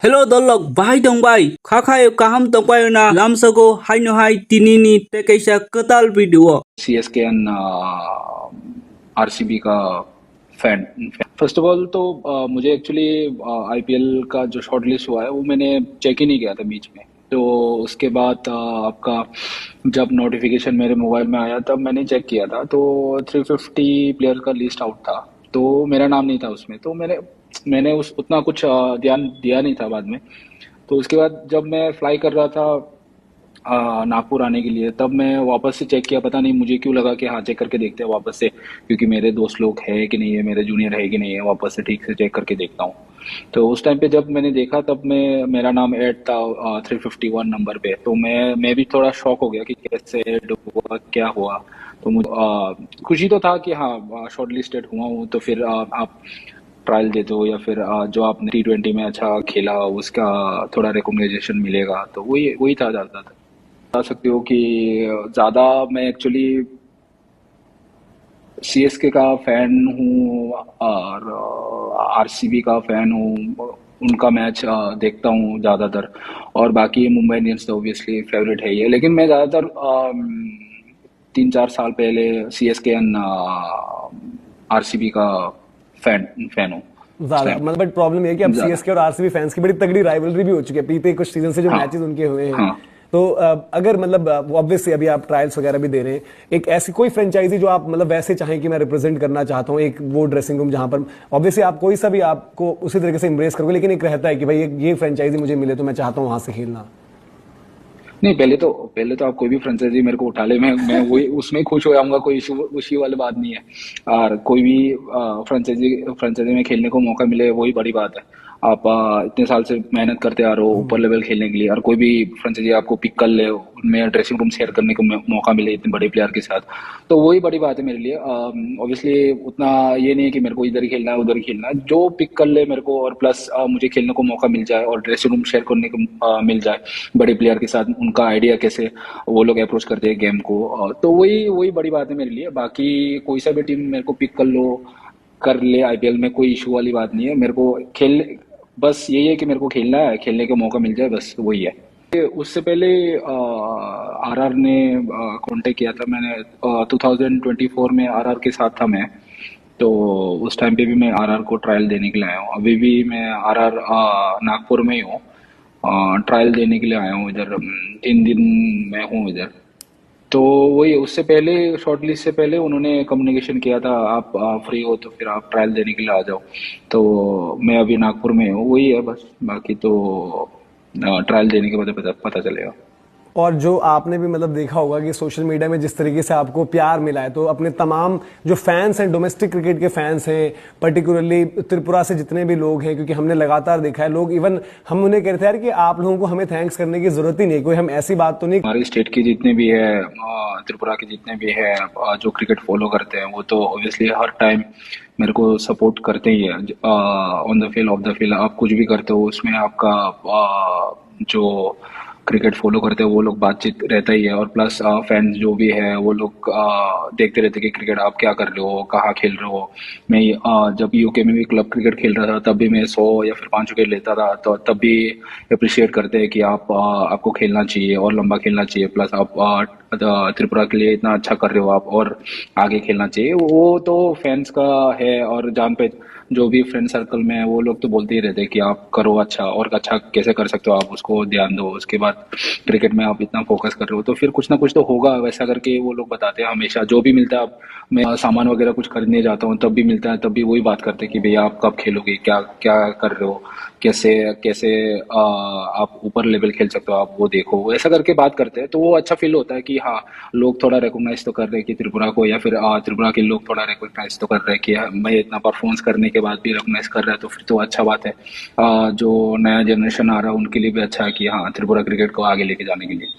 Hello dolok bahai dongbai khakai kaham dongbai na lamsago haino hai tinini tekeisa ketal video CSKN RCB का fan. First of all तो मुझे actually IPL का जो short list हुआ है वो मैंने चेक ही नहीं किया था बीच में। तो उसके बाद आपका जब नोटिफिकेशन मेरे मोबाइल में आया तब मैंने चेक किया था, तो 350 प्लेयर का लिस्ट आउट था, तो मेरा नाम नहीं था उसमें। तो मैंने उस उतना कुछ ध्यान दिया नहीं था बाद में। तो उसके बाद जब मैं फ्लाई कर रहा था नागपुर आने के लिए, तब मैं वापस से चेक किया। पता नहीं मुझे क्यों लगा कि हाँ चेक करके देखते हैं वापस से, क्योंकि मेरे दोस्त लोग है कि नहीं है, मेरे जूनियर है कि नहीं है, वापस से ठीक से चेक करके देखता हूँ। तो उस टाइम पे जब मैंने देखा तब मेरा नाम ऐड था 351 नंबर पे। तो मैं भी थोड़ा शॉक हो गया कि कैसे ऐड हुआ, क्या हुआ। तो मुझे खुशी तो था कि हाँ शॉर्ट लिस्टेड हुआ हूँ। तो फिर आप ट्रायल देते हो या फिर जो आपने T20 में अच्छा खेला उसका थोड़ा रिकॉग्निशन मिलेगा, तो वही वही था ज़्यादा। बता सकते हो कि ज़्यादा मैं एक्चुअली सीएसके का फैन हूँ और आरसीबी का फैन हूँ। उनका मैच देखता हूँ ज़्यादातर। और बाकी मुंबई इंडियंस तो ऑब्वियसली फेवरेट है ही है, लेकिन मैं ज़्यादातर 3-4 साल पहले सीएसके एंड आरसीबी का फैन फैन हूँ उस ज्यादा टाइम मतलब बट प्रॉब्लम ये है कि अब ज़्यादा। सीएसके और आरसीबी फैंस की बड़ी तगड़ी राइवलरी भी हो चुकी है बीते कुछ सीजन से जो हाँ मैचेस उनके हुए हैं। हाँ। तो अगर मतलब ऑब्वियसली अभी आप ट्रायल्स वगैरह भी दे रहे हैं, एक ऐसी कोई फ्रेंचाइजी जो आप मतलब वैसे चाहें कि मैं रिप्रेजेंट करना चाहता हूँ, एक वो ड्रेसिंग रूम जहां पर ऑब्वियसली आप कोई सा भी आपको उसी तरीके से इम्ब्रेस करोगे, लेकिन एक रहता है कि भाई ये फ्रेंचाइजी मुझे मिले तो मैं चाहता हूँ वहां से खेलना। नहीं, पहले तो आप कोई भी फ्रेंचाइजी मेरे को उठा ले, मैं वही उसमें खुश हो जाऊंगा। कोई इशू वाली बात नहीं है। और कोई भी फ्रेंचाइजी में खेलने को मौका मिले वही बड़ी बात है। आप इतने साल से मेहनत करते आ रहे हो ऊपर लेवल खेलने के लिए, और कोई भी फ्रेंचाइजी आपको पिक कर ले, उनमें ड्रेसिंग रूम शेयर करने को मौका मिले इतने बड़े प्लेयर के साथ, तो वही बड़ी बात है मेरे लिए। ऑब्वियसली उतना ये नहीं है कि मेरे को इधर ही खेलना है उधर ही खेलना है, जो पिक कर ले मेरे को, और प्लस मुझे खेलने को मौका मिल जाए और ड्रेसिंग रूम शेयर करने को मिल जाए बड़े प्लेयर के साथ, उनका आइडिया कैसे वो लोग अप्रोच करते हैं गेम को, तो वही वही बड़ी बात है मेरे लिए। बाकी कोई सा भी टीम मेरे को पिक कर ले आईपीएल में, कोई इशू वाली बात नहीं है। मेरे को खेल बस यही है कि मेरे को खेलना है, खेलने का मौका मिल जाए, बस वही है। उससे पहले आरआर ने कांटेक्ट किया था। मैंने 2024 में आरआर के साथ था मैं। तो उस टाइम पे भी मैं आरआर को ट्रायल देने के लिए आया हूँ। अभी भी मैं आरआर नागपुर में ही हूँ, ट्रायल देने के लिए आया हूँ इधर। 3 दिन मैं हूँ इधर। तो वही उससे पहले शॉर्ट लिस्ट से पहले उन्होंने कम्युनिकेशन किया था, आप फ्री हो तो फिर आप ट्रायल देने के लिए आ जाओ। तो मैं अभी नागपुर में हूँ, वही है बस। बाकी तो ट्रायल देने के बाद पता चलेगा। और जो आपने भी मतलब देखा होगा कि सोशल मीडिया में जिस तरीके से आपको प्यार मिला है, तो अपने तमाम जो फैंस हैं, डोमेस्टिक क्रिकेट के फैंस हैं, पर्टिकुलरली त्रिपुरा से जितने भी लोग हैं, क्योंकि हमने लगातार देखा है लोग, इवन हम उन्हें कहते हैं यार कि आप लोगों को हमें थैंक्स करने की जरूरत ही नहीं, कोई हम ऐसी बात तो नहीं। हमारे स्टेट के जितने भी है, त्रिपुरा के जितने भी है जो क्रिकेट फॉलो करते हैं, वो तो ऑब्वियसली हर टाइम मेरे को सपोर्ट करते ही है। On the field of the field आप कुछ भी करते हो उसमें आपका जो क्रिकेट फॉलो करते हैं वो लोग बातचीत रहता ही है। और प्लस फैंस जो भी है वो लोग देखते रहते कि क्रिकेट आप क्या कर रहे हो, कहाँ खेल रहे हो। मैं जब यूके में भी क्लब क्रिकेट खेल रहा था तब भी मैं 100 या फिर 5 विकेट लेता था, तो तब भी अप्रिशिएट करते हैं कि आपको खेलना चाहिए और लंबा खेलना चाहिए। प्लस आप त्रिपुरा के लिए इतना अच्छा कर रहे हो आप, और आगे खेलना चाहिए। वो तो फैंस का है। और जान पे जो भी फ्रेंड सर्कल में है वो लोग तो बोलते ही रहते हैं कि आप करो अच्छा, और अच्छा कैसे कर सकते हो आप, उसको ध्यान दो। उसके बाद क्रिकेट में आप इतना फोकस कर रहे हो तो फिर कुछ ना कुछ तो होगा, वैसा करके वो लोग बताते हैं हमेशा। जो भी मिलता है आप, मैं सामान वगैरह कुछ खरीदने जाता हूँ तब भी मिलता है, तब भी वही बात करते हैं कि भैया आप कब खेलोगे, क्या क्या कर रहे हो, कैसे कैसे आप ऊपर लेवल खेल सकते हो, आप वो देखो, ऐसा करके बात करते हैं। तो वो अच्छा फील होता है कि हाँ लोग थोड़ा रिकॉग्नाइज तो कर रहे हैं कि त्रिपुरा को, या फिर त्रिपुरा के लोग थोड़ा रिकॉग्नाइज तो कर रहे हैं कि मैं इतना परफॉर्मेंस करने के बाद भी रिकॉग्नाइज कर रहा है, तो फिर तो अच्छा बात है। जो नया जनरेशन आ रहा है उनके लिए भी अच्छा है कि हाँ त्रिपुरा क्रिकेट को आगे लेके जाने के लिए।